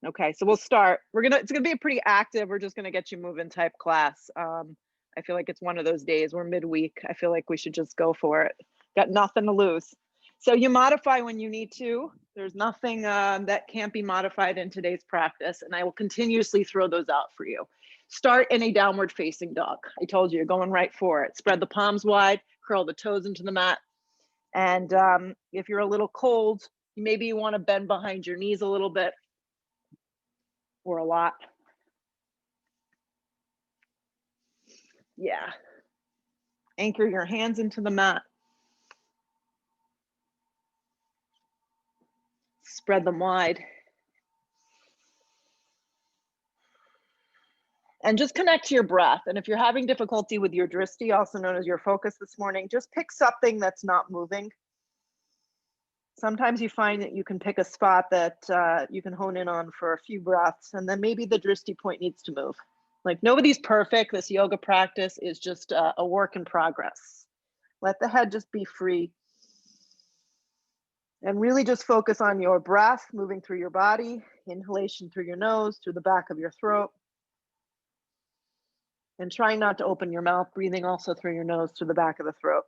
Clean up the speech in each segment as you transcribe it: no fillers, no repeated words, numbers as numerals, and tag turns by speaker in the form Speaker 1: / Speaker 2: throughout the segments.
Speaker 1: Okay, so we'll start. It's gonna be a pretty active, we're just gonna get you moving type class. I feel like it's one of those days, we're midweek. I feel like we should just go for it. Got nothing to lose. So you modify when you need to. There's nothing that can't be modified in today's practice, and I will continuously throw those out for you. Start in a downward facing dog. I told you, you're going right for it. Spread the palms wide, curl the toes into the mat. And if you're a little cold, maybe you want to bend behind your knees a little bit or a lot. Yeah. Anchor your hands into the mat. Spread them wide. And just connect to your breath. And if you're having difficulty with your drishti, also known as your focus this morning, just pick something that's not moving. Sometimes you find that you can pick a spot that you can hone in on for a few breaths, and then maybe the drishti point needs to move. Like, nobody's perfect. This yoga practice is just a work in progress. Let the head just be free. And really just focus on your breath moving through your body, inhalation through your nose, through the back of your throat. And trying not to open your mouth, breathing also through your nose, through the back of the throat.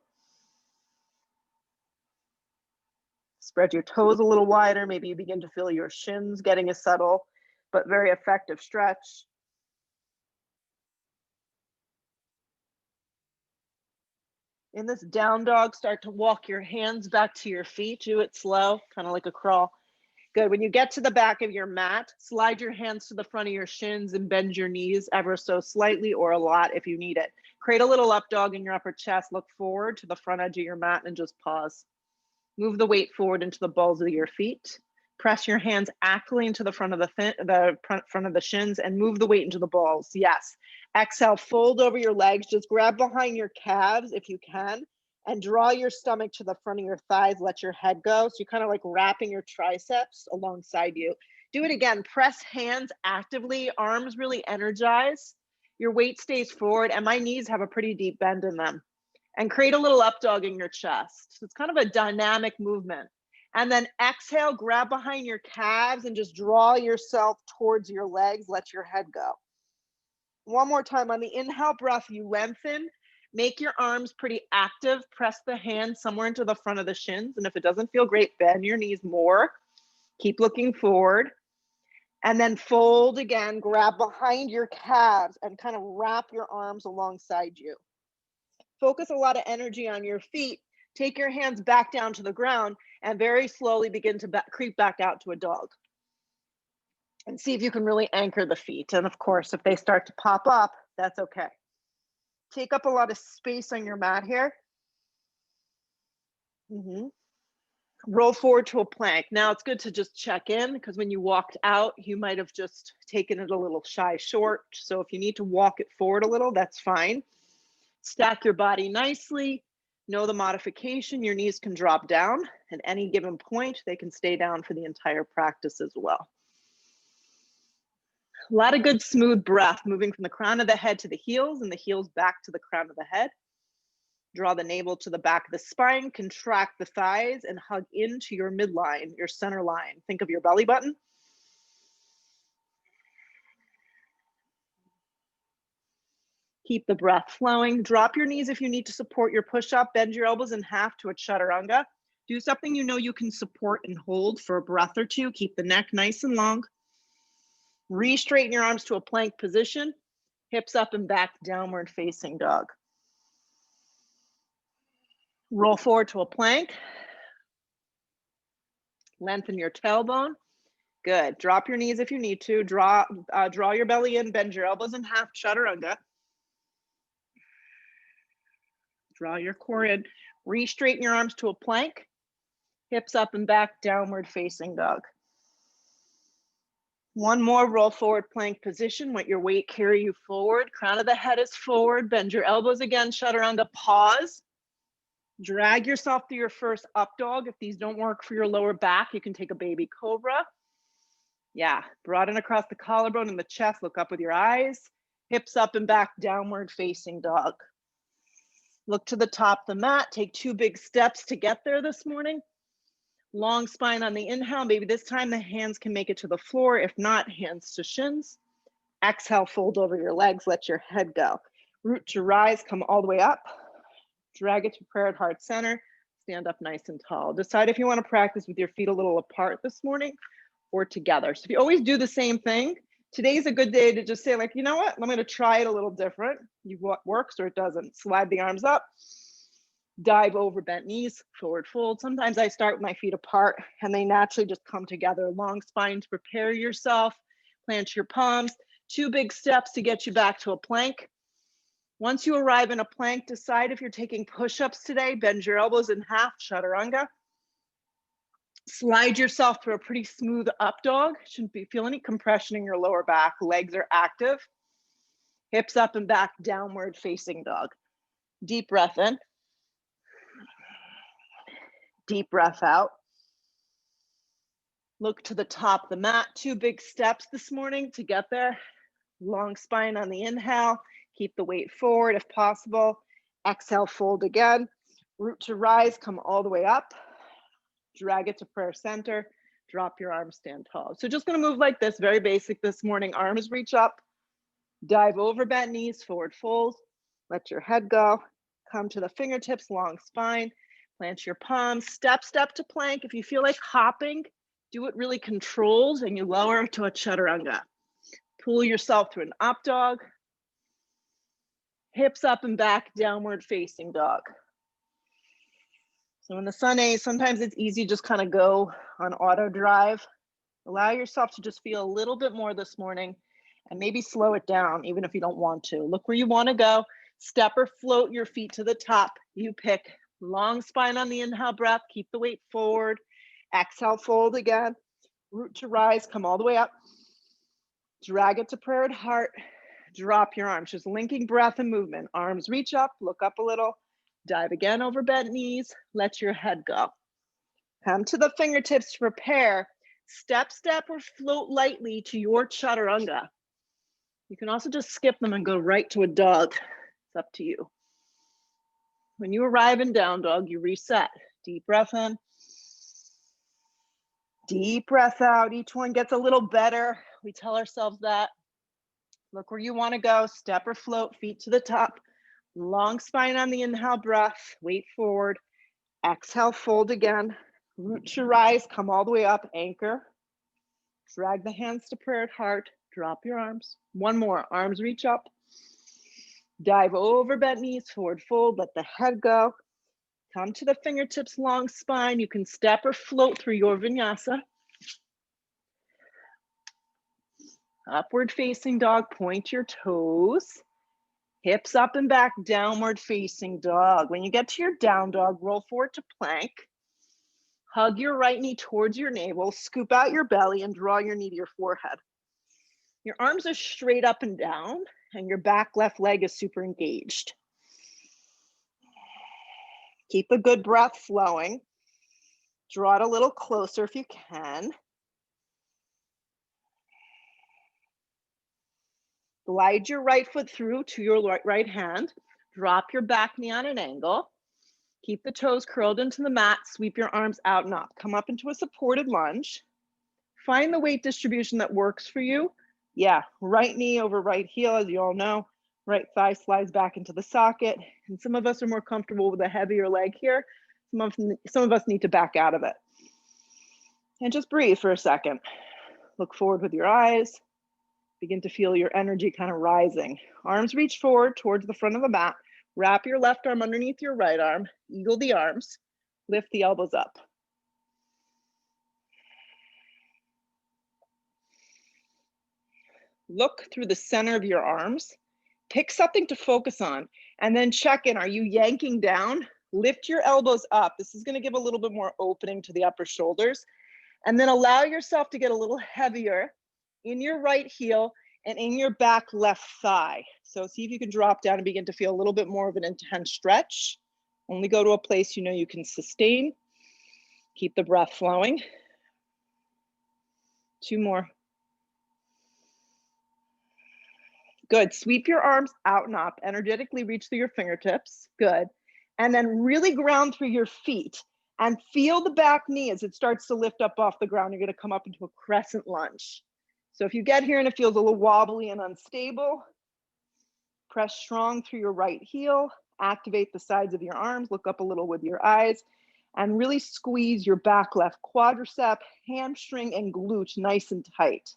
Speaker 1: Spread your toes a little wider. Maybe you begin to feel your shins getting a subtle but very effective stretch. In this down dog, start to walk your hands back to your feet. Do it slow, kind of like a crawl. Good. When you get to the back of your mat, slide your hands to the front of your shins and bend your knees ever so slightly or a lot if you need it. Create a little up dog in your upper chest. Look forward to the front edge of your mat and just pause. Move the weight forward into the balls of your feet. Press your hands actively into the front of the shins and move the weight into the balls. Yes. Exhale, fold over your legs. Just grab behind your calves if you can and draw your stomach to the front of your thighs. Let your head go. So you're kind of like wrapping your triceps alongside you. Do it again. Press hands actively. Arms really energize. Your weight stays forward and my knees have a pretty deep bend in them. And create a little up dog in your chest. So it's kind of a dynamic movement. And then exhale, grab behind your calves and just draw yourself towards your legs. Let your head go. One more time. On the inhale breath, you lengthen. Make your arms pretty active. Press the hands somewhere into the front of the shins. And if it doesn't feel great, bend your knees more. Keep looking forward. And then fold again. Grab behind your calves and kind of wrap your arms alongside you. Focus a lot of energy on your feet. Take your hands back down to the ground and very slowly begin to creep back out to a dog. And see if you can really anchor the feet. And of course, if they start to pop up, that's okay. Take up a lot of space on your mat here. Roll forward to a plank. Now it's good to just check in because when you walked out, you might have just taken it a little shy short. So if you need to walk it forward a little, that's fine. Stack your body nicely. Know the modification. Your knees can drop down at any given point. They can stay down for the entire practice as well. A lot of good smooth breath moving from the crown of the head to the heels and the heels back to the crown of the head. Draw the navel to the back of the spine, contract the thighs and hug into your midline, your center line. Think of your belly button. Keep the breath flowing. Drop your knees if you need to support your push-up. Bend your elbows in half to a chaturanga. Do something you know you can support and hold for a breath or two. Keep the neck nice and long. Re-straighten your arms to a plank position. Hips up and back, downward facing dog. Roll forward to a plank. Lengthen your tailbone. Good. Drop your knees if you need to. Draw your belly in. Bend your elbows in half, chaturanga. Draw your core in. Re-straighten your arms to a plank. Hips up and back, downward facing dog. One more, roll forward plank position. Let your weight carry you forward. Crown of the head is forward. Bend your elbows again, chaturanga. Pause. Drag yourself through your first up dog. If these don't work for your lower back, you can take a baby cobra. Yeah, broaden across the collarbone and the chest. Look up with your eyes. Hips up and back, downward facing dog. Look to the top of the mat. Take 2 big steps to get there this morning. Long spine on the inhale. Maybe this time the hands can make it to the floor. If not, hands to shins. Exhale, fold over your legs, let your head go. Root to rise, come all the way up. Drag it to prayer at heart center. Stand up nice and tall. Decide if you want to practice with your feet a little apart this morning or together. So if you always do the same thing, today's a good day to just say, like, you know what? I'm going to try it a little different. What works or it doesn't. Slide the arms up. Dive over, bent knees, forward fold. Sometimes I start with my feet apart and they naturally just come together. Long spine to prepare yourself. Plant your palms. 2 big steps to get you back to a plank. Once you arrive in a plank, decide if you're taking push-ups today. Bend your elbows in half, Chaturanga. Slide yourself to a pretty smooth up dog. Shouldn't feel any compression in your lower back. Legs are active. Hips up and back, downward facing dog. Deep breath in. Deep breath out. Look to the top of the mat. 2 big steps this morning to get there. Long spine on the inhale. Keep the weight forward if possible. Exhale, fold again. Root to rise, come all the way up. Drag it to prayer center. Drop your arms, stand tall. So just gonna move like this, very basic this morning. Arms reach up. Dive over, bent knees, forward fold. Let your head go. Come to the fingertips, long spine. Plant your palms, step to plank. If you feel like hopping, do it really controlled and you lower to a chaturanga. Pull yourself to an up dog. Hips up and back, downward facing dog. So in the sun A, sometimes it's easy just kind of go on auto drive. Allow yourself to just feel a little bit more this morning and maybe slow it down even if you don't want to. Look where you want to go. Step or float your feet to the top. You pick. Long spine on the inhale breath. Keep the weight forward. Exhale, fold again. Root to rise. Come all the way up. Drag it to prayer at heart. Drop your arms. Just linking breath and movement. Arms reach up. Look up a little. Dive again over bent knees. Let your head go. Come to the fingertips to prepare. Step or float lightly to your chaturanga. You can also just skip them and go right to a dog. It's up to you. When you arrive in down dog, you reset. Deep breath in. Deep breath out. Each one gets a little better. We tell ourselves that. Look where you want to go. Step or float, feet to the top. Long spine on the inhale breath. Weight forward. Exhale, fold again. Root to rise. Come all the way up. Anchor. Drag the hands to prayer at heart. Drop your arms. One more. Arms reach up. Dive over bent knees. Forward fold. Let the head go. Come to the fingertips, long spine. You can step or float through your vinyasa. Upward facing dog, point your toes. Hips up and back, downward facing dog. When you get to your down dog, roll forward to plank. Hug your right knee towards your navel, scoop out your belly and draw your knee to your forehead. Your arms are straight up and down and your back left leg is super engaged. Keep a good breath flowing. Draw it a little closer if you can. Glide your right foot through to your right hand. Drop your back knee on an angle. Keep the toes curled into the mat. Sweep your arms out and up. Come up into a supported lunge. Find the weight distribution that works for you. Yeah, right knee over right heel, as you all know. Right thigh slides back into the socket. And some of us are more comfortable with a heavier leg here. Some of us need to back out of it. And just breathe for a second. Look forward with your eyes. Begin to feel your energy kind of rising. Arms reach forward towards the front of the mat. Wrap your left arm underneath your right arm. Eagle the arms. Lift the elbows up. Look through the center of your arms. Pick something to focus on and then check in. Are you yanking down? Lift your elbows up. This is going to give a little bit more opening to the upper shoulders. And then allow yourself to get a little heavier in your right heel and in your back left thigh. So see if you can drop down and begin to feel a little bit more of an intense stretch. Only go to a place you know you can sustain. Keep the breath flowing. 2 more. Good. Sweep your arms out and up. Energetically reach through your fingertips. Good. And then really ground through your feet And feel the back knee as it starts to lift up off the ground. You're gonna come up into a crescent lunge. So if you get here and it feels a little wobbly and unstable, press strong through your right heel, activate the sides of your arms, look up a little with your eyes, and really squeeze your back left quadricep, hamstring, and glute nice and tight.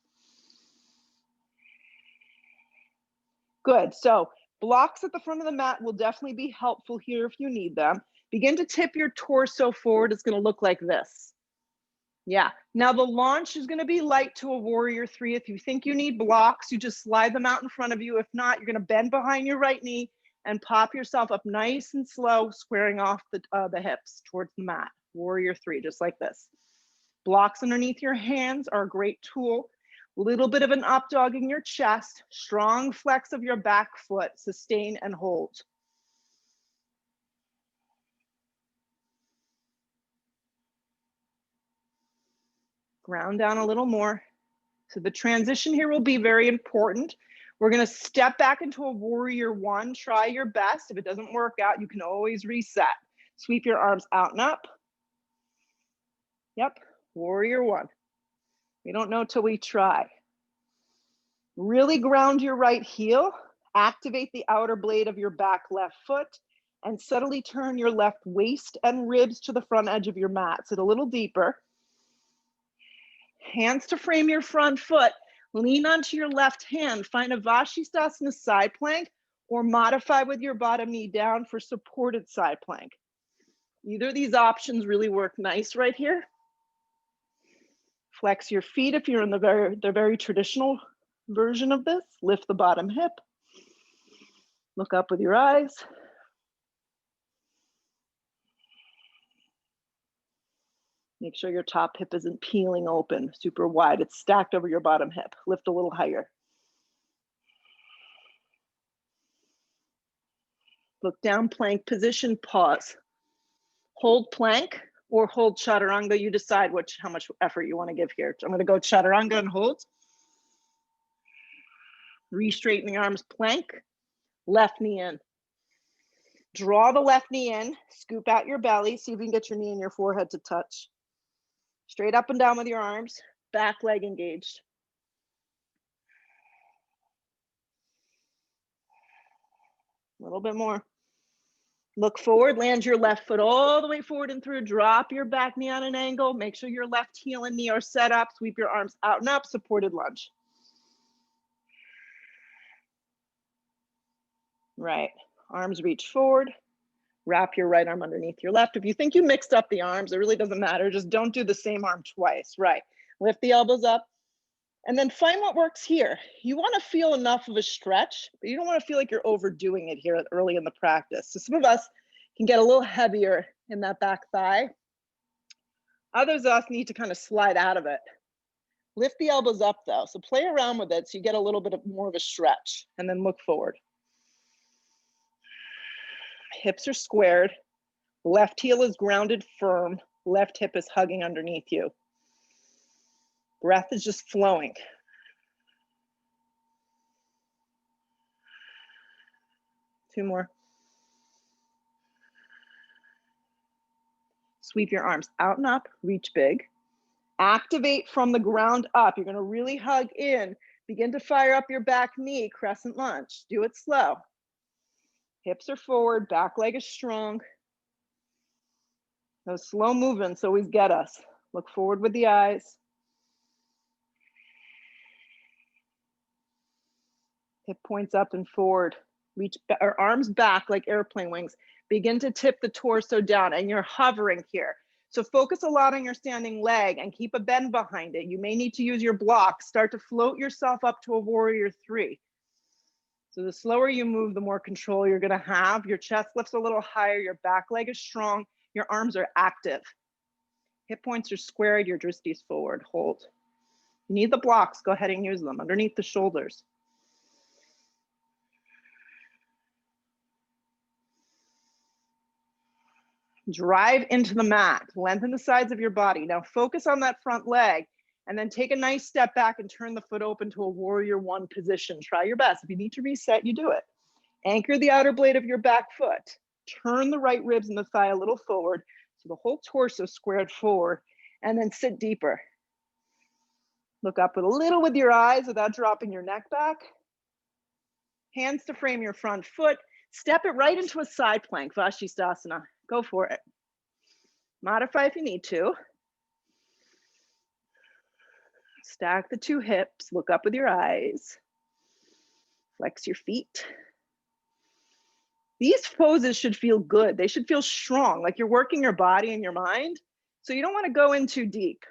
Speaker 1: Good, so blocks at the front of the mat will definitely be helpful here if you need them. Begin to tip your torso forward. It's gonna look like this. Yeah, now the launch is gonna be light to a warrior three. If you think you need blocks, you just slide them out in front of you. If not, you're gonna bend behind your right knee and pop yourself up nice and slow, squaring off the hips towards the mat. Warrior three, just like this. Blocks underneath your hands are a great tool. Little bit of an up dog in your chest, strong flex of your back foot, sustain and hold. Ground down a little more. So the transition here will be very important. We're gonna step back into a warrior one. Try your best. If it doesn't work out, you can always reset. Sweep your arms out and up. Yep, warrior one. We don't know till we try. Really ground your right heel. Activate the outer blade of your back left foot and subtly turn your left waist and ribs to the front edge of your mat. Sit a little deeper. Hands to frame your front foot. Lean onto your left hand. Find a Vashisthasana side plank or modify with your bottom knee down for supported side plank. Either of these options really work nice right here. Flex your feet if you're in the very traditional version of this. Lift the bottom hip. Look up with your eyes. Make sure your top hip isn't peeling open, super wide. It's stacked over your bottom hip. Lift a little higher. Look down, plank position, pause. Hold plank or hold Chaturanga. You decide how much effort you want to give here. I'm gonna go Chaturanga and hold. Re-straighten the arms, plank, left knee in. Draw the left knee in, scoop out your belly, see if you can get your knee and your forehead to touch. Straight up and down with your arms, back leg engaged. A little bit more. Look forward, land your left foot all the way forward and through. Drop your back knee on an angle. Make sure your left heel and knee are set up. Sweep your arms out and up, supported lunge. Right, arms reach forward. Wrap your right arm underneath your left. If you think you mixed up the arms, it really doesn't matter. Just don't do the same arm twice, right? Lift the elbows up and then find what works here. You want to feel enough of a stretch, but you don't want to feel like you're overdoing it here early in the practice. So some of us can get a little heavier in that back thigh. Others of us need to kind of slide out of it. Lift the elbows up though. So play around with it so you get a little bit more of a stretch and then look forward. Hips are squared. Left heel is grounded firm. Left hip is hugging underneath you. Breath is just flowing. Two more. Sweep your arms out and up, reach big. Activate from the ground up. You're gonna really hug in. Begin to fire up your back knee, crescent lunge. Do it slow. Hips are forward, back leg is strong. Those slow movements always get us. Look forward with the eyes. Hip points up and forward. Reach our arms back like airplane wings. Begin to tip the torso down and you're hovering here. So focus a lot on your standing leg and keep a bend behind it. You may need to use your blocks. Start to float yourself up to a warrior three. So the slower you move, the more control you're gonna have. Your chest lifts a little higher, your back leg is strong, your arms are active. Hip points are squared, your dristis forward, hold. You need the blocks, go ahead and use them underneath the shoulders. Drive into the mat, lengthen the sides of your body. Now focus on that front leg and then take a nice step back and turn the foot open to a warrior one position. Try your best. If you need to reset, you do it. Anchor the outer blade of your back foot. Turn the right ribs and the thigh a little forward. So the whole torso squared forward, and then sit deeper. Look up a little with your eyes without dropping your neck back. Hands to frame your front foot. Step it right into a side plank, Vashisthasana. Go for it. Modify if you need to. Stack the two hips. Look up with your eyes. Flex your feet. These poses should feel good. They should feel strong, like you're working your body and your mind. So you don't want to go in too deep.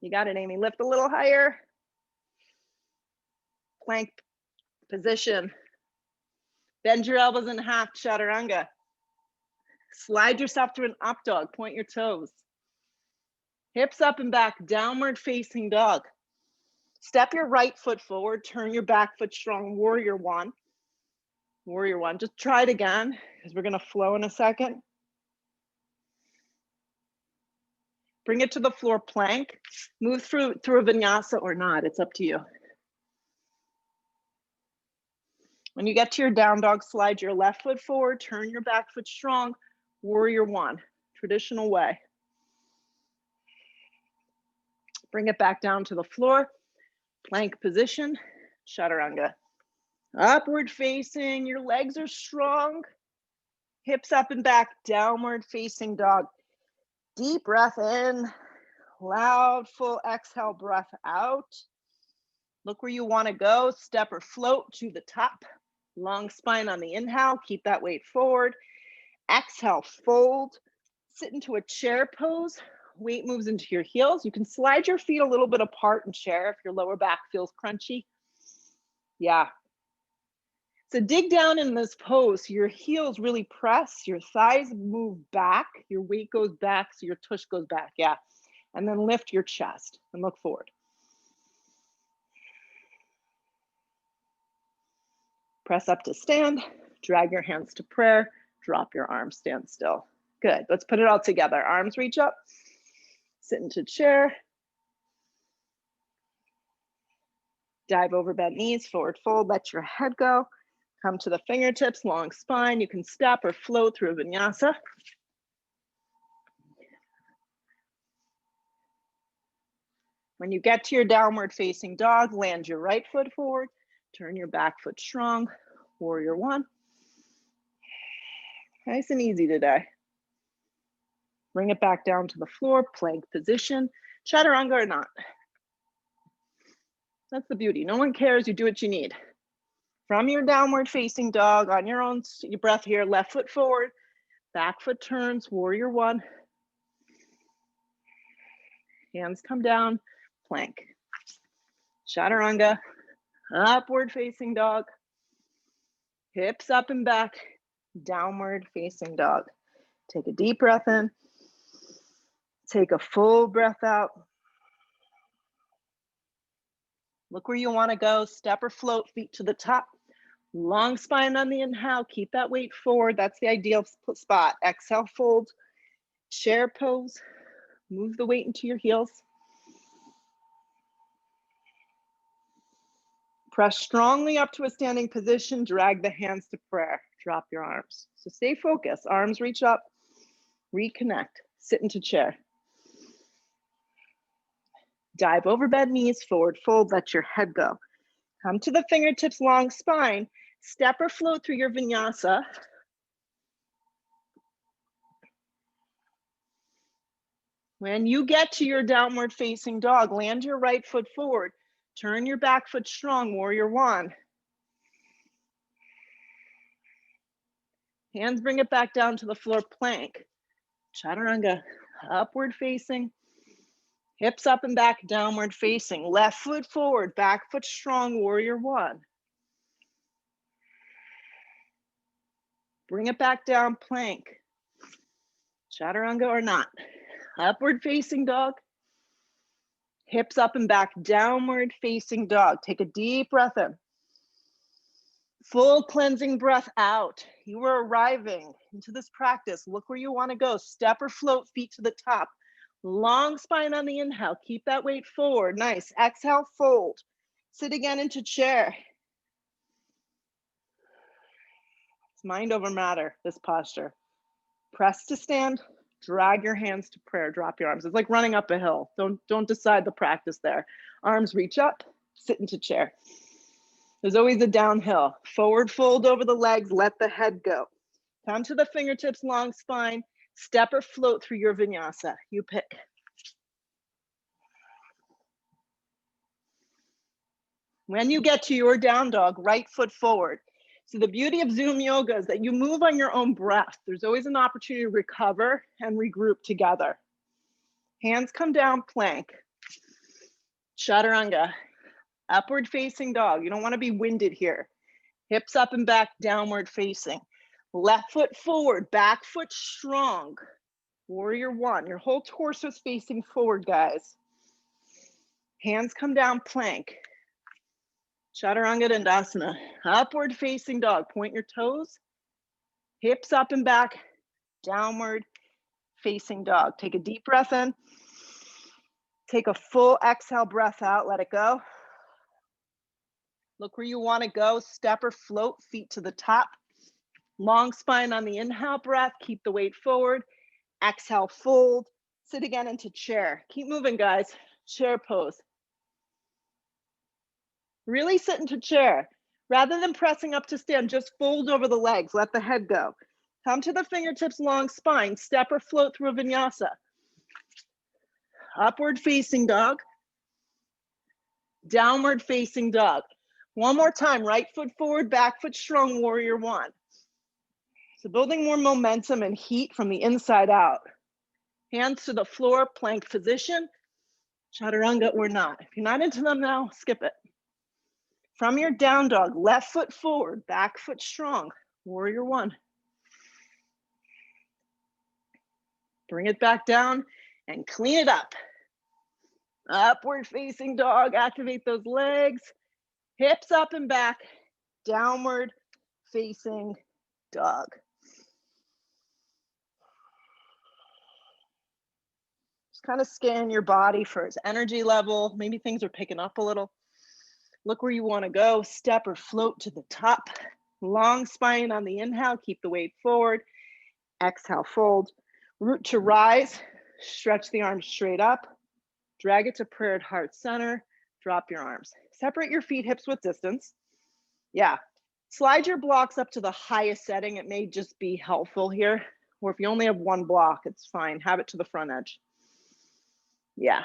Speaker 1: You got it, Amy. Lift a little higher. Plank position. Bend your elbows in half, Chaturanga. Slide yourself to an up dog. Point your toes. Hips up and back, downward facing dog. Step your right foot forward, turn your back foot strong, warrior one. Warrior one, just try it again, because we're gonna flow in a second. Bring it to the floor, plank. Move through a vinyasa or not, it's up to you. When you get to your down dog, slide your left foot forward, turn your back foot strong, warrior one, traditional way. Bring it back down to the floor, plank position, Chaturanga. Upward facing, your legs are strong. Hips up and back, downward facing dog. Deep breath in, loud, full exhale, breath out. Look where you wanna go, step or float to the top. Long spine on the inhale, keep that weight forward. Exhale, fold, sit into a chair pose. Weight moves into your heels. You can slide your feet a little bit apart in chair if your lower back feels crunchy. Yeah. So dig down in this pose, so your heels really press, your thighs move back, your weight goes back, so your tush goes back, yeah. And then lift your chest and look forward. Press up to stand, drag your hands to prayer, drop your arms, stand still. Good, let's put it all together. Arms reach up, sit into chair. Dive over, bent knees, forward fold, let your head go. Come to the fingertips, long spine. You can step or float through a vinyasa. When you get to your downward facing dog, land your right foot forward, turn your back foot strong, warrior one. Nice and easy today. Bring it back down to the floor, plank position, Chaturanga or not. That's the beauty. No one cares, you do what you need. From your downward facing dog, on your own your breath here, left foot forward, back foot turns, warrior one. Hands come down, plank. Chaturanga, upward facing dog. Hips up and back, downward facing dog. Take a deep breath in. Take a full breath out. Look where you want to go. Step or float, feet to the top. Long spine on the inhale. Keep that weight forward. That's the ideal spot. Exhale, fold. Chair pose. Move the weight into your heels. Press strongly up to a standing position. Drag the hands to prayer. Drop your arms. So stay focused. Arms reach up. Reconnect. Sit into chair. Dive over, bend knees, forward fold, let your head go. Come to the fingertips, long spine. Step or float through your vinyasa. When you get to your downward facing dog, land your right foot forward. Turn your back foot strong, warrior one. Hands bring it back down to the floor, plank. Chaturanga, upward facing. Hips up and back, downward facing. Left foot forward, back foot strong, warrior one. Bring it back down, plank. Chaturanga or not. Upward facing dog. Hips up and back, downward facing dog. Take a deep breath in. Full cleansing breath out. You are arriving into this practice. Look where you want to go. Step or float, feet to the top. Long spine on the inhale. Keep that weight forward. Nice. Exhale, fold. Sit again into chair. It's mind over matter, this posture. Press to stand, drag your hands to prayer, drop your arms. It's like running up a hill. Don't decide the practice there. Arms reach up, sit into chair. There's always a downhill. Forward fold over the legs, let the head go. Come to the fingertips, long spine, step or float through your vinyasa. You pick. When you get to your down dog, right foot forward. So the beauty of Zoom yoga is that you move on your own breath. There's always an opportunity to recover and regroup together. Hands come down, plank. Chaturanga, upward facing dog. You don't want to be winded here. Hips up and back, downward facing. Left foot forward, back foot strong. Warrior one. Your whole torso is facing forward, guys. Hands come down, plank. Chaturanga Dandasana, upward facing dog. Point your toes, hips up and back, downward facing dog. Take a deep breath in. Take a full exhale breath out, let it go. Look where you want to go, step or float, feet to the top. Long spine on the inhale breath, keep the weight forward. Exhale, fold, sit again into chair. Keep moving, guys, chair pose. Really sit into chair. Rather than pressing up to stand, just fold over the legs, let the head go. Come to the fingertips, long spine, step or float through a vinyasa. Upward facing dog, downward facing dog. One more time, right foot forward, back foot strong, warrior one. So building more momentum and heat from the inside out. Hands to the floor, plank position, chaturanga or not. If you're not into them now, skip it. From your down dog, left foot forward, back foot strong, warrior one. Bring it back down and clean it up. Upward facing dog, activate those legs, hips up and back, downward facing dog. Just kind of scan your body for its energy level. Maybe things are picking up a little. Look where you want to go, step or float to the top. Long spine on the inhale, keep the weight forward. Exhale, fold. Root to rise, stretch the arms straight up. Drag it to prayer at heart center. Drop your arms. Separate your feet, hips width distance. Yeah. Slide your blocks up to the highest setting. It may just be helpful here. Or if you only have one block, it's fine. Have it to the front edge. Yeah.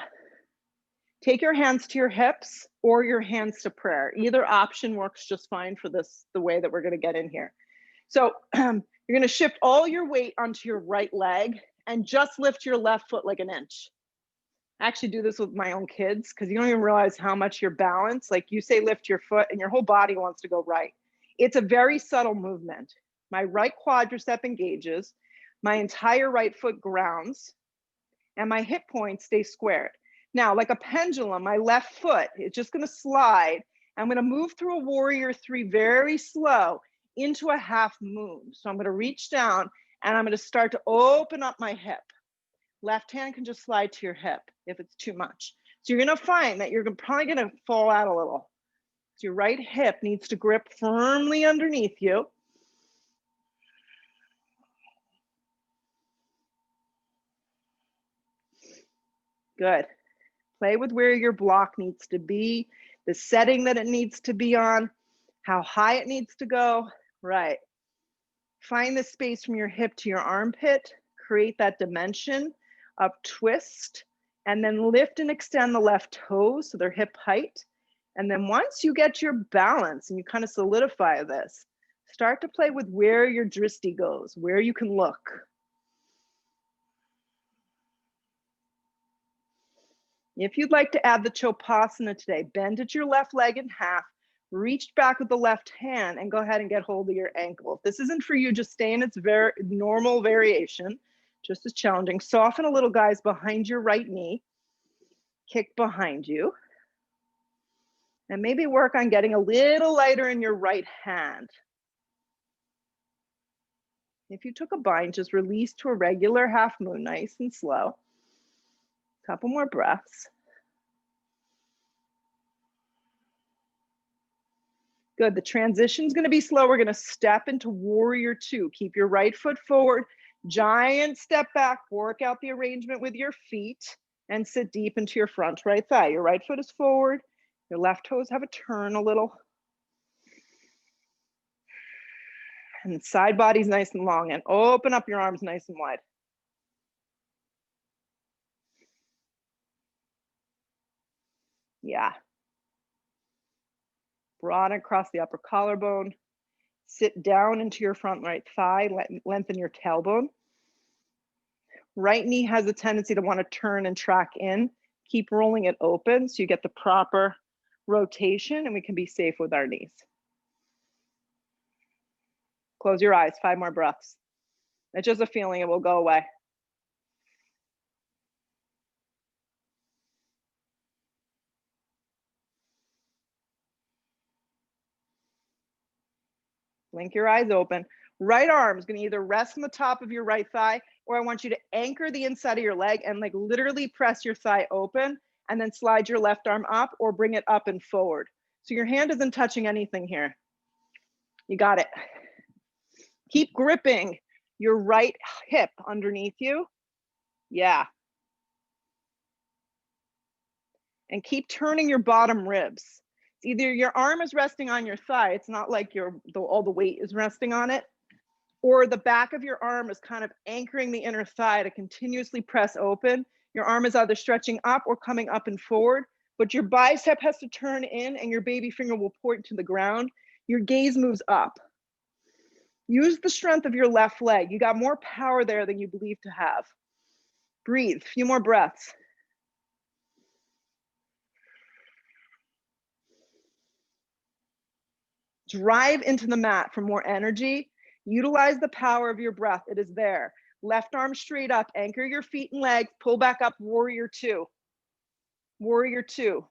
Speaker 1: Take your hands to your hips or your hands to prayer. Either option works just fine for this, the way that we're going to get in here. So you're going to shift all your weight onto your right leg and just lift your left foot like an inch. I actually do this with my own kids because you don't even realize how much you're balanced. Like you say, lift your foot and your whole body wants to go right. It's a very subtle movement. My right quadricep engages, my entire right foot grounds, and my hip points stay squared. Now, like a pendulum, my left foot is just going to slide. I'm going to move through a warrior three very slow into a half moon. So I'm going to reach down and I'm going to start to open up my hip. Left hand can just slide to your hip if it's too much. So you're going to find that you're probably going to fall out a little. So your right hip needs to grip firmly underneath you. Good. Play with where your block needs to be, the setting that it needs to be on, how high it needs to go. Right. Find the space from your hip to your armpit, create that dimension of twist, and then lift and extend the left toes so they're hip height. And then once you get your balance and you kind of solidify this, start to play with where your drishti goes, where you can look. If you'd like to add the Chopasana today, bend at your left leg in half, reach back with the left hand and go ahead and get hold of your ankle. If this isn't for you, just stay in its very normal variation, just as challenging. Soften a little, guys, behind your right knee. Kick behind you. And maybe work on getting a little lighter in your right hand. If you took a bind, just release to a regular half moon, nice and slow. Couple more breaths. Good. The transition is going to be slow. We're going to step into warrior two. Keep your right foot forward. Giant step back. Work out the arrangement with your feet and sit deep into your front right thigh. Your right foot is forward. Your left toes have a turn a little. And side body's nice and long. And open up your arms nice and wide. Yeah. Broaden across the upper collarbone. Sit down into your front right thigh. Lengthen your tailbone. Right knee has a tendency to want to turn and track in. Keep rolling it open so you get the proper rotation and we can be safe with our knees. Close your eyes, 5 more breaths. It's just a feeling, it will go away. Blink your eyes open. Right arm is going to either rest on the top of your right thigh, or I want you to anchor the inside of your leg and like literally press your thigh open and then slide your left arm up or bring it up and forward. So your hand isn't touching anything here. You got it. Keep gripping your right hip underneath you. Yeah. And keep turning your bottom ribs. Either your arm is resting on your thigh, it's not like all the weight is resting on it, or the back of your arm is kind of anchoring the inner thigh to continuously press open. Your arm is either stretching up or coming up and forward, but your bicep has to turn in and your baby finger will point to the ground. Your gaze moves up. Use the strength of your left leg. You got more power there than you believe to have. Breathe, a few more breaths. Drive into the mat for more energy. Utilize the power of your breath. It is there. Left arm straight up. Anchor your feet and legs. Pull back up. Warrior two. Warrior two.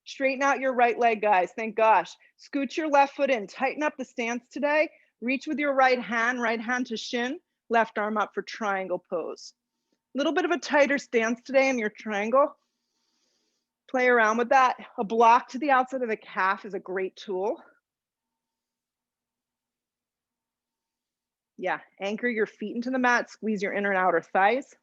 Speaker 1: Straighten out your right leg, guys. Thank gosh. Scoot your left foot in. Tighten up the stance today. Reach with your right hand to shin. Left arm up for triangle pose. A little bit of a tighter stance today in your triangle. Play around with that. A block to the outside of the calf is a great tool. Yeah, anchor your feet into the mat, squeeze your inner and outer thighs.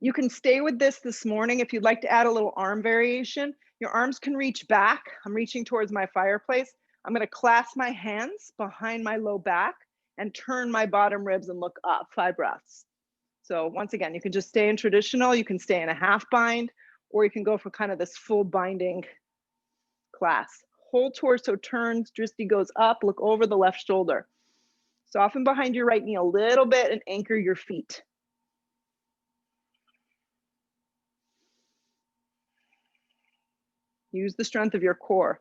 Speaker 1: You can stay with this morning. If you'd like to add a little arm variation, your arms can reach back. I'm reaching towards my fireplace. I'm gonna clasp my hands behind my low back and turn my bottom ribs and look up, 5 breaths. So once again, you can just stay in traditional, you can stay in a half bind, or you can go for kind of this full binding class. Whole torso turns, drishti goes up, look over the left shoulder. Soften behind your right knee a little bit and anchor your feet. Use the strength of your core.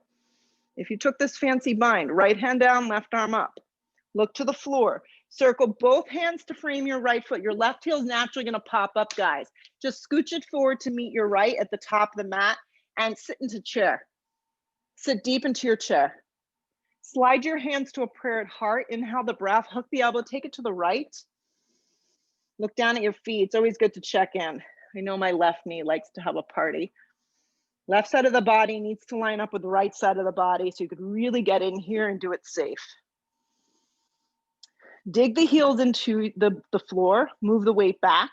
Speaker 1: If you took this fancy bind, right hand down, left arm up. Look to the floor. Circle both hands to frame your right foot. Your left heel is naturally going to pop up, guys. Just scooch it forward to meet your right at the top of the mat and sit into chair. Sit deep into your chair. Slide your hands to a prayer at heart. Inhale the breath, hook the elbow, take it to the right. Look down at your feet. It's always good to check in. I know my left knee likes to have a party. Left side of the body needs to line up with the right side of the body so you could really get in here and do it safe. Dig the heels into the floor, move the weight back,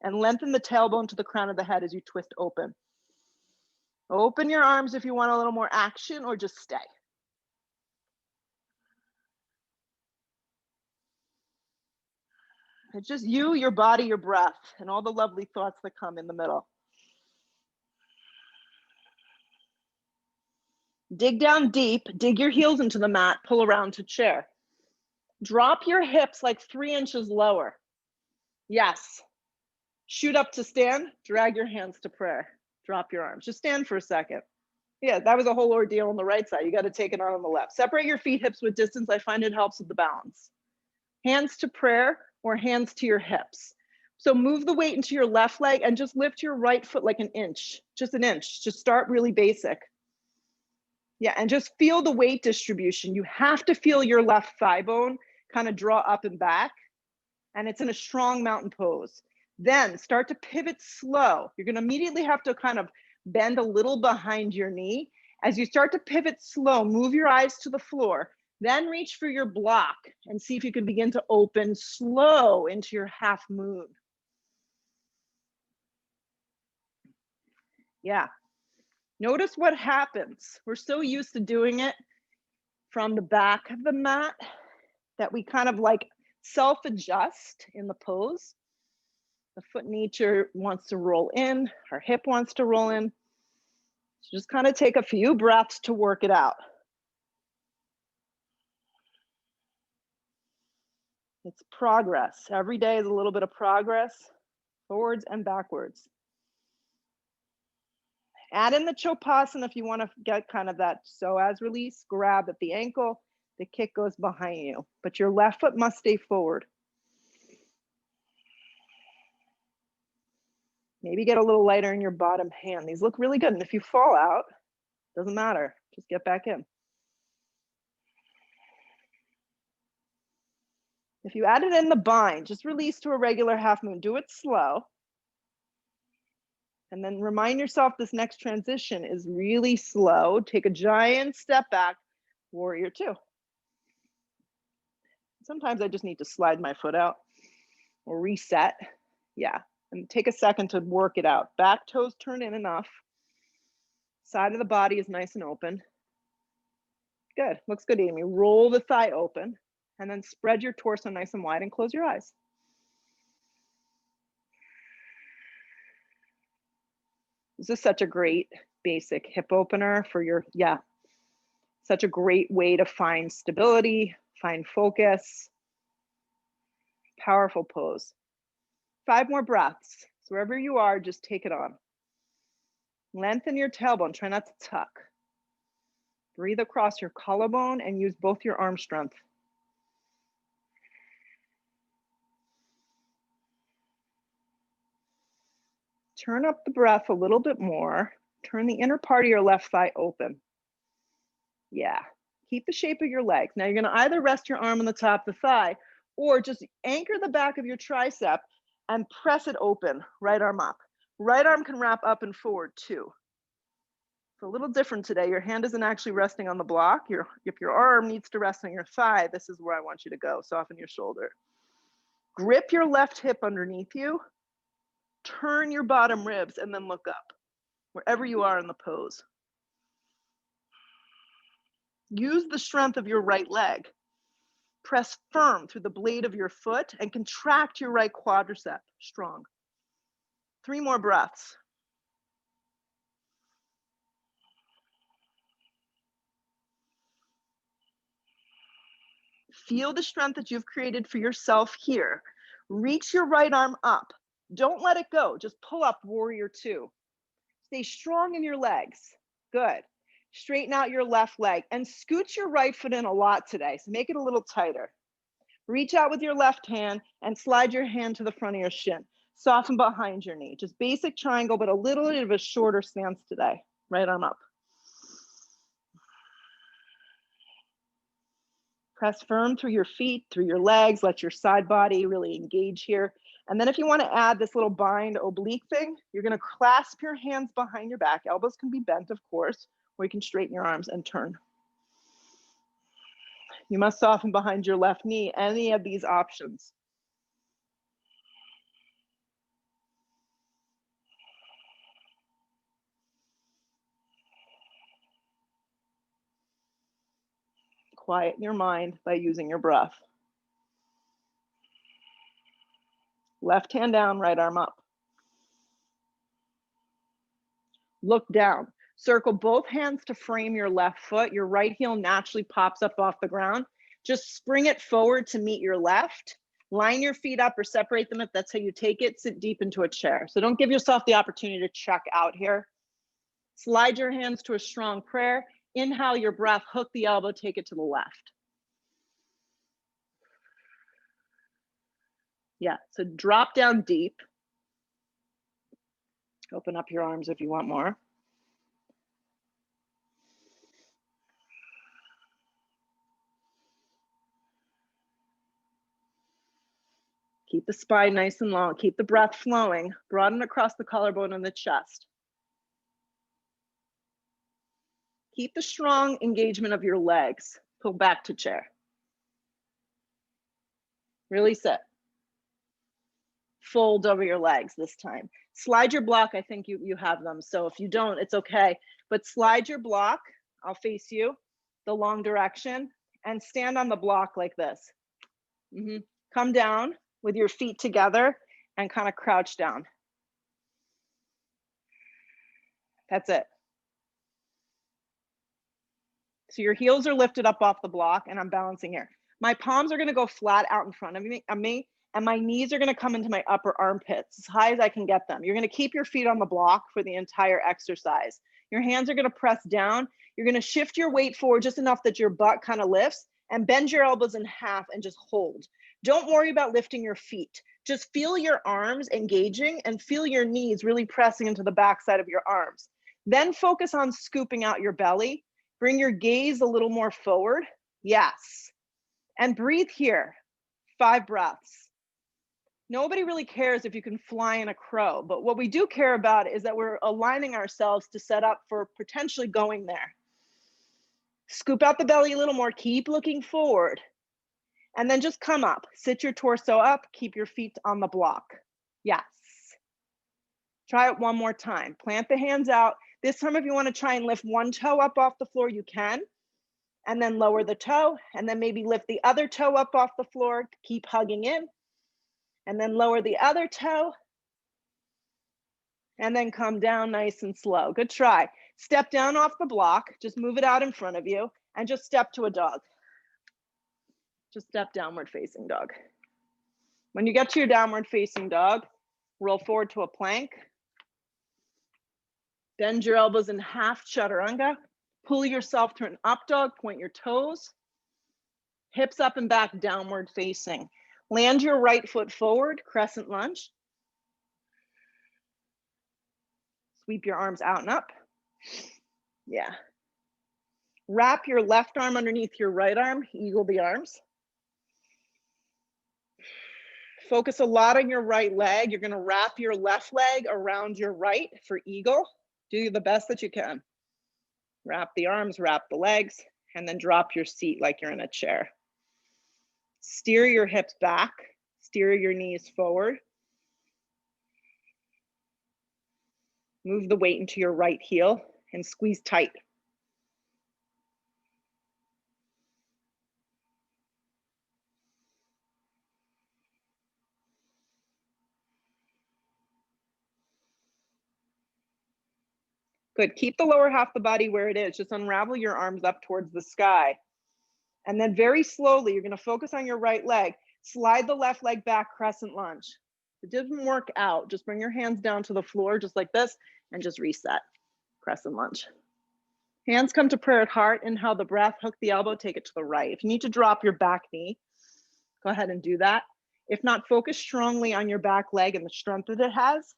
Speaker 1: and lengthen the tailbone to the crown of the head as you twist open. Open your arms if you want a little more action, or just stay. It's just you, your body, your breath, and all the lovely thoughts that come in the middle. Dig down deep, dig your heels into the mat, pull around to chair. Drop your hips like 3 inches lower. Yes. Shoot up to stand, drag your hands to prayer. Drop your arms, just stand for a second. Yeah, that was a whole ordeal on the right side. You got to take it on the left. Separate your feet, hips with distance. I find it helps with the balance. Hands to prayer or hands to your hips. So move the weight into your left leg and just lift your right foot like an inch, just an inch. Just start really basic. Yeah, and just feel the weight distribution. You have to feel your left thigh bone kind of draw up and back, and it's in a strong mountain pose. Then start to pivot slow. You're going to immediately have to kind of Bend a little behind your knee. As you start to pivot slow, move your eyes to the floor, then reach for your block and see if you can begin to open slow into your half moon. Yeah. Notice what happens. We're so used to doing it from the back of the mat that we kind of like self-adjust in the pose. The foot nature wants to roll in, our hip wants to roll in. So just kind of take a few breaths to work it out. It's progress. Every day is a little bit of progress, forwards and backwards. Add in the Chopasana if you want to get kind of that psoas release, grab at the ankle, the kick goes behind you, but your left foot must stay forward. Maybe get a little lighter in your bottom hand. These look really good, and if you fall out, doesn't matter, just get back in. If you add it in the bind, just release to a regular half moon, do it slow. And then remind yourself this next transition is really slow. Take a giant step back, warrior two. Sometimes I just need to slide my foot out or reset. Yeah, and take a second to work it out. Back toes turn in enough. Side of the body is nice and open. Good, looks good, Amy. Roll the thigh open and then spread your torso nice and wide and close your eyes. This is such a great basic hip opener for your, such a great way to find stability, find focus. Powerful pose. 5 more breaths. So wherever you are, just take it on. Lengthen your tailbone, try not to tuck. Breathe across your collarbone and use both your arm strength. Turn up the breath a little bit more. Turn the inner part of your left thigh open. Yeah, keep the shape of your legs. Now you're gonna either rest your arm on the top of the thigh or just anchor the back of your tricep and press it open, right arm up. Right arm can wrap up and forward too. It's a little different today. Your hand isn't actually resting on the block. If your arm needs to rest on your thigh, this is where I want you to go. Soften your shoulder. Grip your left hip underneath you. Turn your bottom ribs and then look up, wherever you are in the pose. Use the strength of your right leg. Press firm through the blade of your foot and contract your right quadricep, strong. 3 more breaths. Feel the strength that you've created for yourself here. Reach your right arm up. Don't let it go. Just pull up, warrior two. Stay strong in your legs. Good. Straighten out your left leg and scoot your right foot in a lot today. So make it a little tighter. Reach out with your left hand and slide your hand to the front of your shin. Soften behind your knee. Just basic triangle, but a little bit of a shorter stance today. Right arm up. Press firm through your feet, through your legs. Let your side body really engage here. And then if you want to add this little bind oblique thing, you're going to clasp your hands behind your back. Elbows can be bent, of course, or you can straighten your arms and turn. You must soften behind your left knee, any of these options. Quiet your mind by using your breath. Left hand down, right arm up. Look down. Circle both hands to frame your left foot. Your right heel naturally pops up off the ground. Just spring it forward to meet your left. Line your feet up or separate them if that's how you take it. Sit deep into a chair. So don't give yourself the opportunity to check out here. Slide your hands to a strong prayer. Inhale your breath, hook the elbow, take it to the left. Yeah, so drop down deep. Open up your arms if you want more. Keep the spine nice and long. Keep the breath flowing. Broaden across the collarbone and the chest. Keep the strong engagement of your legs. Pull back to chair. Really sit. Fold over your legs this time. Slide your block. I think you have them. So if you don't, it's okay. But slide your block. I'll face you the long direction and stand on the block like this. Come down with your feet together and kind of crouch down. That's it. So your heels are lifted up off the block and I'm balancing here. My palms are gonna go flat out in front of me and my knees are gonna come into my upper armpits as high as I can get them. You're gonna keep your feet on the block for the entire exercise. Your hands are gonna press down. You're gonna shift your weight forward just enough that your butt kind of lifts and bend your elbows in half and just hold. Don't worry about lifting your feet. Just feel your arms engaging and feel your knees really pressing into the backside of your arms. Then focus on scooping out your belly. Bring your gaze a little more forward. Yes. And breathe here. 5 breaths. Nobody really cares if you can fly in a crow, but what we do care about is that we're aligning ourselves to set up for potentially going there. Scoop out the belly a little more. Keep looking forward. And then just come up. Sit your torso up. Keep your feet on the block. Yes. Try it one more time. Plant the hands out. This time, if you want to try and lift one toe up off the floor, you can. And then lower the toe. And then maybe lift the other toe up off the floor. Keep hugging in. And then lower the other toe. And then come down nice and slow. Good try. Step down off the block. Just move it out in front of you. And just step to a dog. Just step downward facing dog. When you get to your downward facing dog, roll forward to a plank. Bend your elbows in half, Chaturanga. Pull yourself to an up dog, point your toes. Hips up and back, downward facing. Land your right foot forward, Crescent Lunge. Sweep your arms out and up. Yeah. Wrap your left arm underneath your right arm, eagle the arms. Focus a lot on your right leg. You're gonna wrap your left leg around your right for eagle. Do the best that you can. Wrap the arms, wrap the legs, and then drop your seat like you're in a chair. Steer your hips back, steer your knees forward. Move the weight into your right heel and squeeze tight. Good, keep the lower half of the body where it is. Just unravel your arms up towards the sky. And then very slowly, you're gonna focus on your right leg. Slide the left leg back, Crescent Lunge. If it didn't work out, just bring your hands down to the floor just like this and just reset, Crescent Lunge. Hands come to prayer at heart. Inhale the breath, hook the elbow, take it to the right. If you need to drop your back knee, go ahead and do that. If not, focus strongly on your back leg and the strength that it has.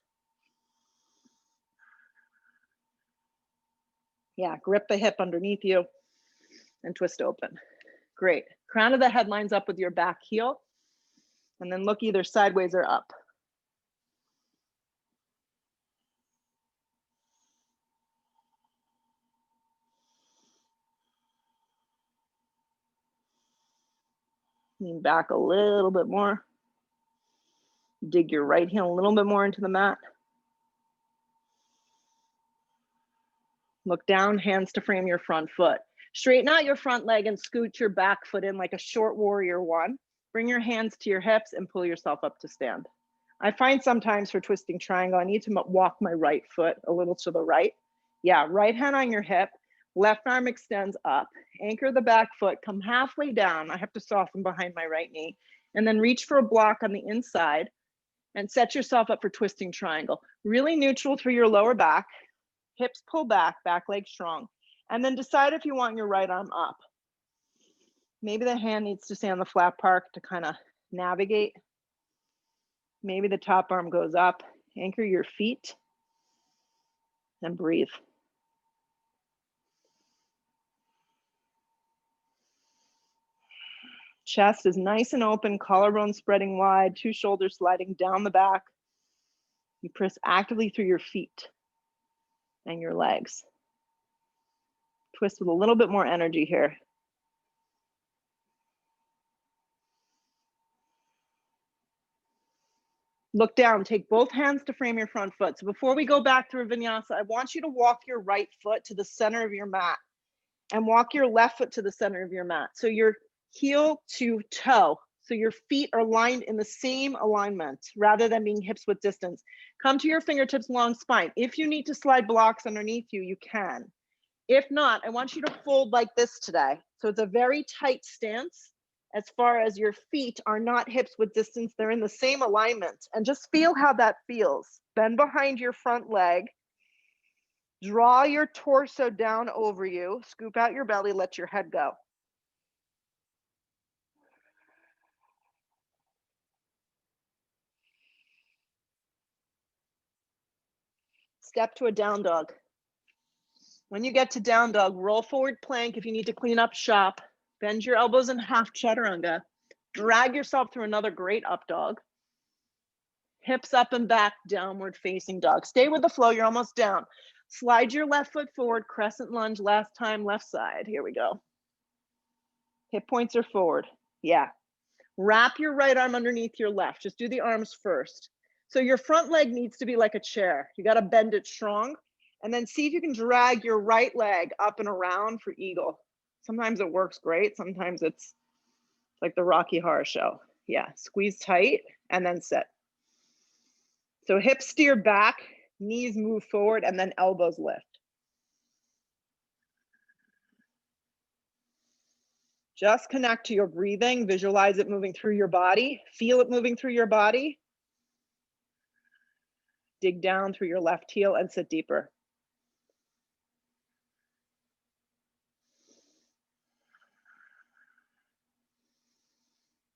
Speaker 1: Yeah, grip the hip underneath you and twist open. Great. Crown of the head lines up with your back heel. And then look either sideways or up. Lean back a little bit more. Dig your right heel a little bit more into the mat. Look down, hands to frame your front foot. Straighten out your front leg and scoot your back foot in like a short warrior one. Bring your hands to your hips and pull yourself up to stand. I find sometimes for twisting triangle, I need to walk my right foot a little to the right. Yeah, right hand on your hip, left arm extends up. Anchor the back foot, come halfway down. I have to soften behind my right knee. And then reach for a block on the inside and set yourself up for twisting triangle. Really neutral through your lower back. Hips pull back, back leg strong. And then decide if you want your right arm up. Maybe the hand needs to stay on the flat part to kind of navigate. Maybe the top arm goes up. Anchor your feet and breathe. Chest is nice and open, collarbone spreading wide, 2 shoulders sliding down the back. You press actively through your feet and your legs. twist with a little bit more energy here. Look down, take both hands to frame your front foot. So before we go back through Vinyasa, I want you to walk your right foot to the center of your mat and walk your left foot to the center of your mat. So your heel to toe. So your feet are lined in the same alignment rather than being hips width distance. Come to your fingertips, long spine. If you need to slide blocks underneath you, you can. If not, I want you to fold like this today. So it's a very tight stance as far as your feet are not hips width distance. They're in the same alignment. And just feel how that feels. Bend behind your front leg. Draw your torso down over you. Scoop out your belly. Let your head go. Step to a down dog. When you get to down dog, roll forward plank. If you need to clean up shop, bend your elbows in half chaturanga. Drag yourself through another great up dog. Hips up and back, downward facing dog. Stay with the flow, you're almost down. Slide your left foot forward, crescent lunge, last time, left side. Here we go. Hip points are forward. Yeah. Wrap your right arm underneath your left. Just do the arms first. So your front leg needs to be like a chair. You got to bend it strong. And then see if you can drag your right leg up and around for eagle. Sometimes it works great. Sometimes it's like the Rocky Horror Show. Yeah, squeeze tight and then sit. So hips steer back, knees move forward, and then elbows lift. Just connect to your breathing. Visualize it moving through your body. Feel it moving through your body. Dig down through your left heel and sit deeper.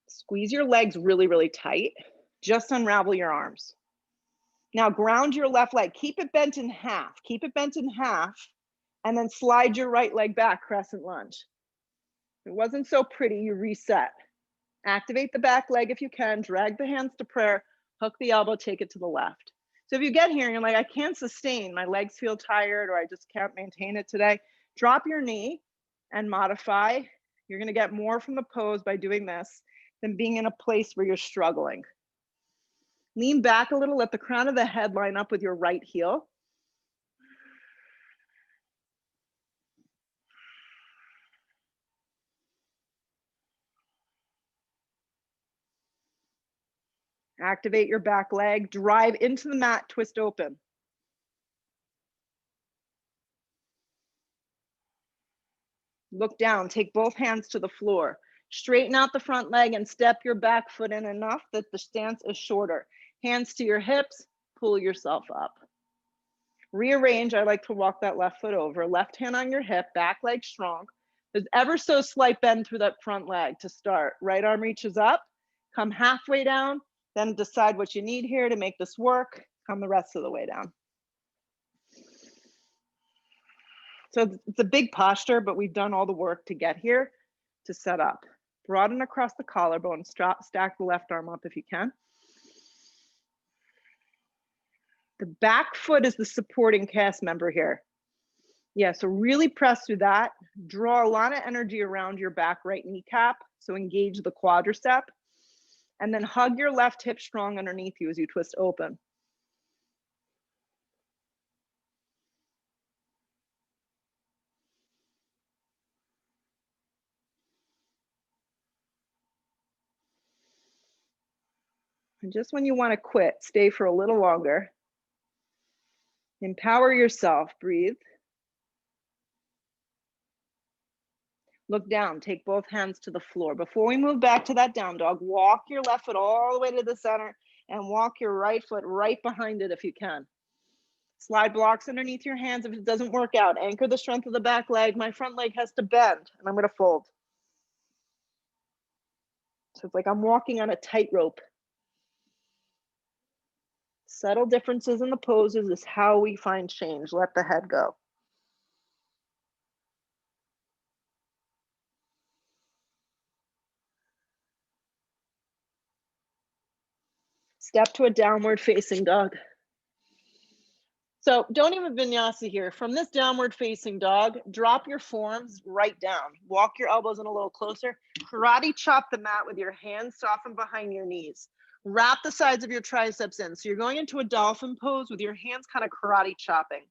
Speaker 1: Squeeze your legs really, really tight. Just unravel your arms. Now ground your left leg. Keep it bent in half. Keep it bent in half. And then slide your right leg back, crescent lunge. If it wasn't so pretty, you reset. Activate the back leg if you can. Drag the hands to prayer. Hook the elbow, take it to the left. So if you get here and you're like, I can't sustain, my legs feel tired, or I just can't maintain it today, drop your knee and modify. You're gonna get more from the pose by doing this than being in a place where you're struggling. Lean back a little, let the crown of the head line up with your right heel. Activate your back leg, drive into the mat, twist open. Look down, take both hands to the floor. Straighten out the front leg and step your back foot in enough that the stance is shorter. Hands to your hips, pull yourself up. Rearrange, I like to walk that left foot over. Left hand on your hip, back leg strong. There's ever so slight bend through that front leg to start. Right arm reaches up, come halfway down, then decide what you need here to make this work. Come the rest of the way down. So it's a big posture, but we've done all the work to get here to set up. Broaden across the collarbone, stack the left arm up if you can. The back foot is the supporting cast member here. Yeah, so really press through that. Draw a lot of energy around your back right kneecap. So engage the quadricep. And then hug your left hip strong underneath you as you twist open. And just when you want to quit, stay for a little longer. Empower yourself, breathe. Look down, take both hands to the floor. Before we move back to that down dog, walk your left foot all the way to the center and walk your right foot right behind it if you can. Slide blocks underneath your hands if it doesn't work out. Anchor the strength of the back leg. My front leg has to bend and I'm gonna fold. So it's like I'm walking on a tightrope. Subtle differences in the poses is how we find change. Let the head go. Step to a downward facing dog. So don't even vinyasa here. From this downward facing dog, drop your forearms right down. Walk your elbows in a little closer. Karate chop the mat with your hands, soften behind your knees. Wrap the sides of your triceps in. So you're going into a dolphin pose with your hands kind of karate chopping,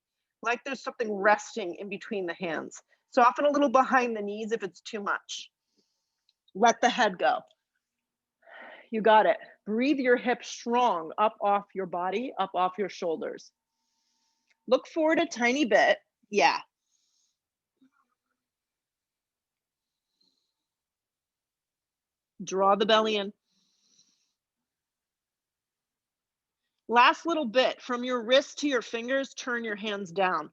Speaker 1: like there's something resting in between the hands. Soften a little behind the knees if it's too much. Let the head go. You got it. Breathe your hips strong up off your body, up off your shoulders. Look forward a tiny bit. Yeah. Draw the belly in. Last little bit. From your wrist to your fingers, turn your hands down.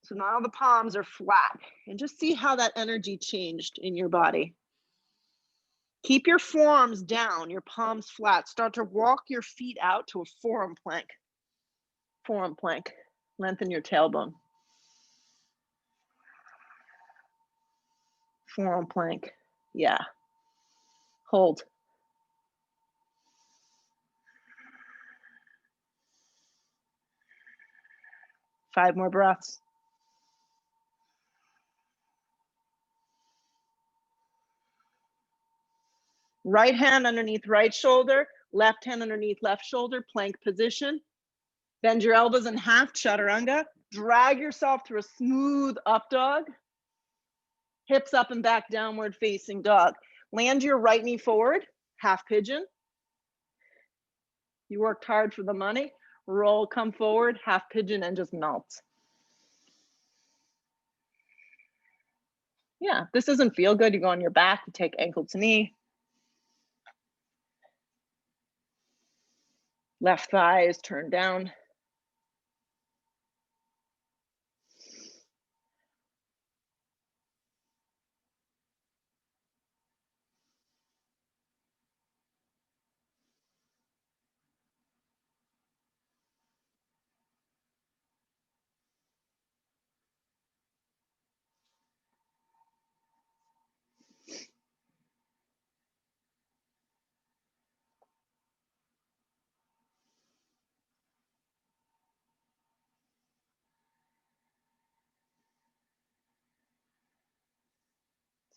Speaker 1: So now the palms are flat. And just see how that energy changed in your body. Keep your forearms down, your palms flat. Start to walk your feet out to a forearm plank. Forearm plank. Lengthen your tailbone. Forearm plank. Yeah. Hold. Five more breaths. Right hand underneath right shoulder, left hand underneath left shoulder, plank position. Bend your elbows in half, chaturanga. Drag yourself through a smooth up dog. Hips up and back, downward facing dog. Land your right knee forward, half pigeon. You worked hard for the money. Roll, come forward, half pigeon, and just melt. Yeah, this doesn't feel good. You go on your back, you take ankle to knee. Left thigh is turned down.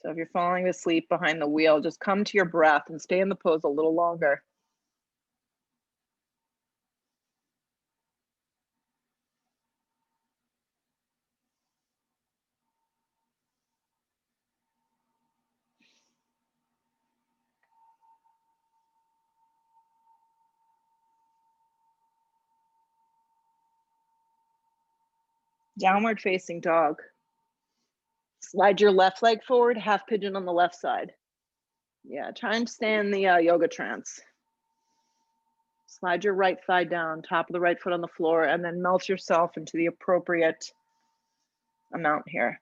Speaker 1: So if you're falling asleep behind the wheel, just come to your breath and stay in the pose a little longer. Downward facing dog. Slide your left leg forward, half pigeon on the left side. Yeah, try and stay in the yoga trance. Slide your right thigh down, top of the right foot on the floor, and then melt yourself into the appropriate amount here.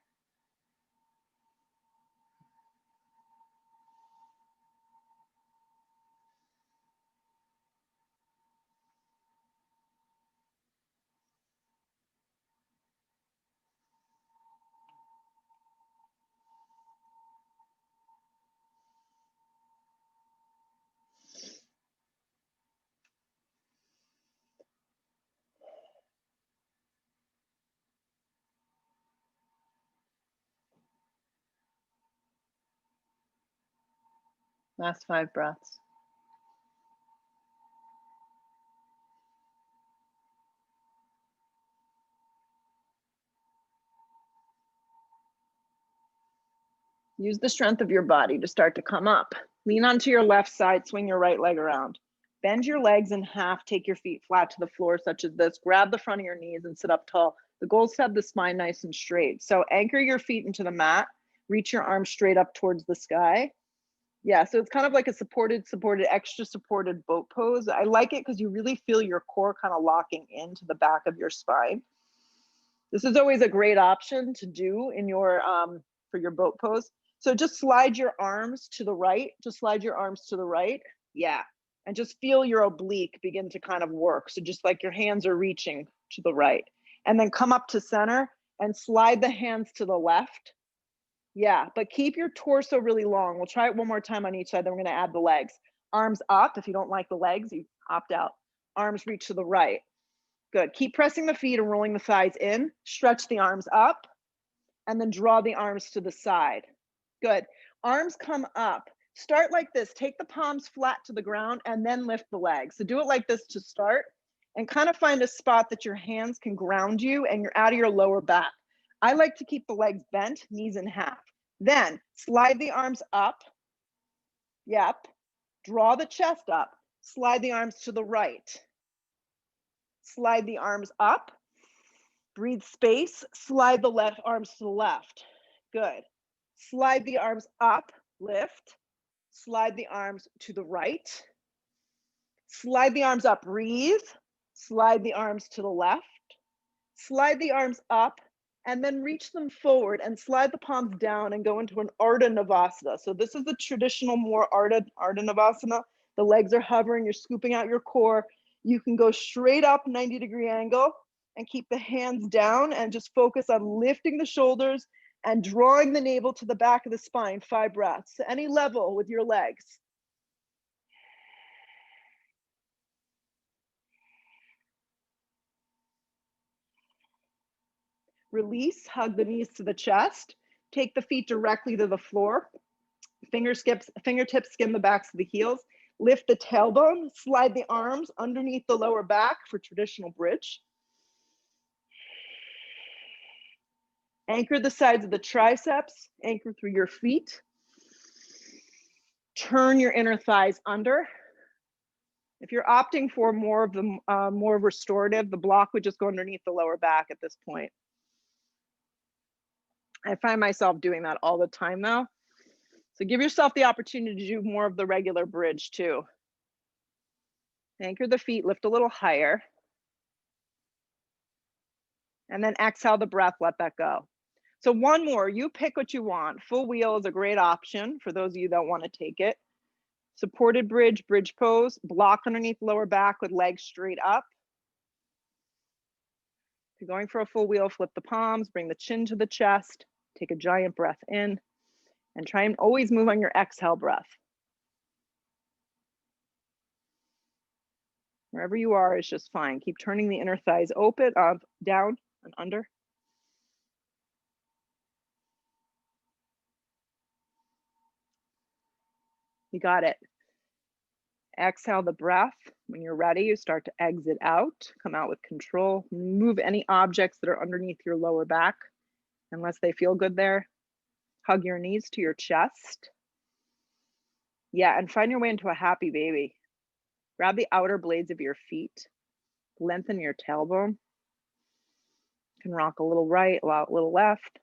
Speaker 1: Last 5 breaths. Use the strength of your body to start to come up. Lean onto your left side, swing your right leg around. Bend your legs in half, take your feet flat to the floor, such as this. Grab the front of your knees and sit up tall. The goal is to have the spine nice and straight. So anchor your feet into the mat, reach your arms straight up towards the sky. Yeah, so it's kind of like a supported, extra supported boat pose. I like it because you really feel your core kind of locking into the back of your spine. This is always a great option to do in your for your boat pose. So just slide your arms to the right. Just slide your arms to the right. Yeah. And just feel your oblique begin to kind of work. So just like your hands are reaching to the right. And then come up to center and slide the hands to the left. Yeah, but keep your torso really long. We'll try it one more time on each side, then we're gonna add the legs. Arms up. If you don't like the legs, you opt out. Arms reach to the right. Good. Keep pressing the feet and rolling the thighs in. Stretch the arms up and then draw the arms to the side. Good. Arms come up. Start like this. Take the palms flat to the ground and then lift the legs. So do it like this to start and kind of find a spot that your hands can ground you and you're out of your lower back. I like to keep the legs bent, knees in half. Then slide the arms up. Yep. Draw the chest up. Slide the arms to the right. Slide the arms up. Breathe space. Slide the left arms to the left. Good. Slide the arms up. Lift. Slide the arms to the right. Slide the arms up. Breathe. Slide the arms to the left. Slide the arms up and then reach them forward and slide the palms down and go into an Ardha Navasana. So this is the traditional more Ardha Navasana. The legs are hovering, you're scooping out your core. You can go straight up 90-degree angle and keep the hands down and just focus on lifting the shoulders and drawing the navel to the back of the spine, 5 breaths, any level with your legs. Release, hug the knees to the chest. Take the feet directly to the floor. Fingertips skim the backs of the heels. Lift the tailbone, slide the arms underneath the lower back for traditional bridge. Anchor the sides of the triceps, anchor through your feet. Turn your inner thighs under. If you're opting for more of the more restorative, the block would just go underneath the lower back at this point. I find myself doing that all the time now. So give yourself the opportunity to do more of the regular bridge too. Anchor the feet, lift a little higher. And then exhale the breath, let that go. So one more, you pick what you want. Full wheel is a great option for those of you that want to take it. Supported bridge, bridge pose, block underneath lower back with legs straight up. If you're going for a full wheel, flip the palms, bring the chin to the chest, take a giant breath in, and try and always move on your exhale breath. Wherever you are is just fine. Keep turning the inner thighs open, down and under. You got it. Exhale the breath. When you're ready, you start to exit out. Come out with control. Move any objects that are underneath your lower back, unless they feel good there. Hug your knees to your chest. Yeah, and find your way into a happy baby. Grab the outer blades of your feet. Lengthen your tailbone. You can rock a little right, a little left.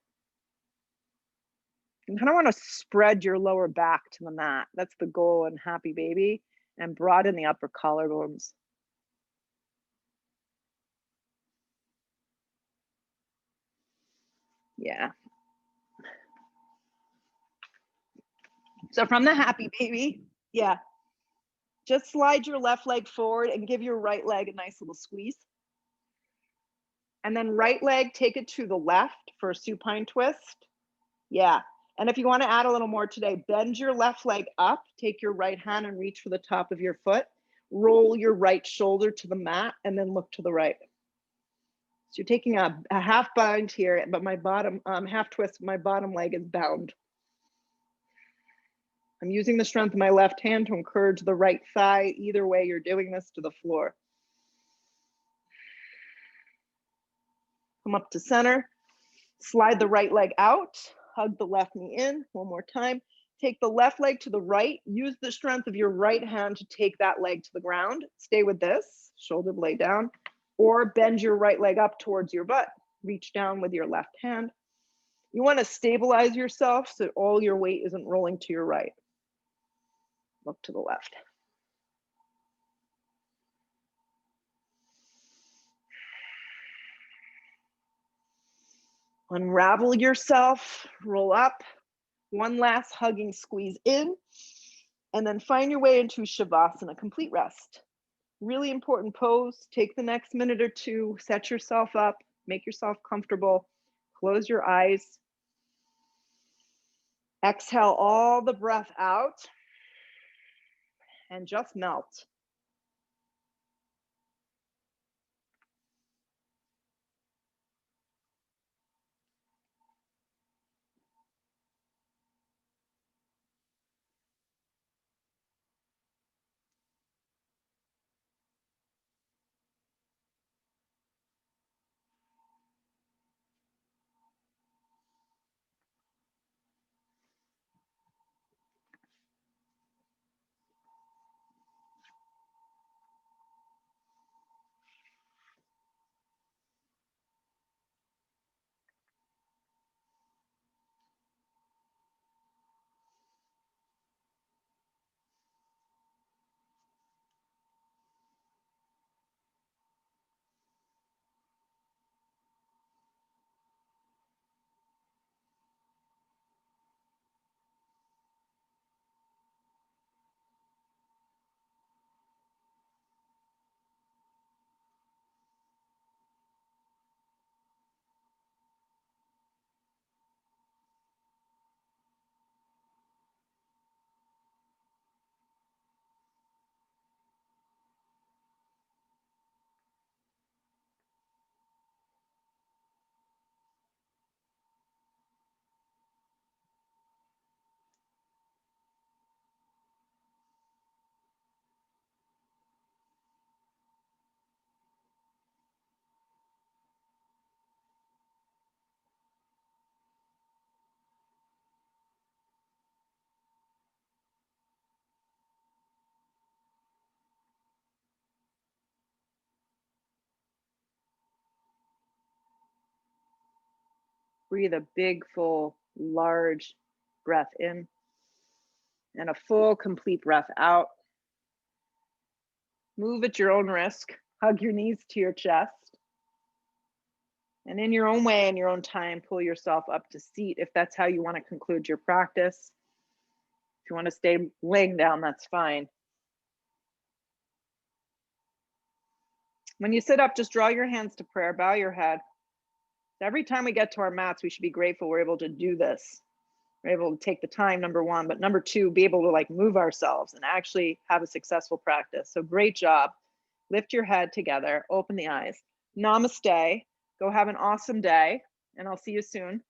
Speaker 1: You kind of want to spread your lower back to the mat. That's the goal in happy baby. And broaden the upper collarbones. Yeah. So from the happy baby, yeah, just slide your left leg forward and give your right leg a nice little squeeze. And then right leg, take it to the left for a supine twist. Yeah. And if you want to add a little more today, bend your left leg up, take your right hand and reach for the top of your foot. Roll your right shoulder to the mat and then look to the right. So you're taking a half bind here, but my bottom, half twist, my bottom leg is bound. I'm using the strength of my left hand to encourage the right thigh. Either way, you're doing this to the floor. Come up to center, slide the right leg out, hug the left knee in, one more time. Take the left leg to the right, use the strength of your right hand to take that leg to the ground. Stay with this, shoulder blade down, or bend your right leg up towards your butt. Reach down with your left hand. You want to stabilize yourself so all your weight isn't rolling to your right. Look to the left. Unravel yourself, roll up. One last hugging squeeze in, and then find your way into Shavasana, complete rest. Really important pose. Take the next minute or two, set yourself up, make yourself comfortable, close your eyes. Exhale all the breath out and just melt. Breathe a big, full, large breath in and a full, complete breath out. Move at your own risk. Hug your knees to your chest. And in your own way, in your own time, pull yourself up to seat if that's how you want to conclude your practice. If you want to stay laying down, that's fine. When you sit up, just draw your hands to prayer, bow your head. Every time we get to our mats, we should be grateful we're able to do this. We're able to take the time, number one, but number two, be able to like move ourselves and actually have a successful practice. So great job. Lift your head together, open the eyes. Namaste. Go have an awesome day, and I'll see you soon.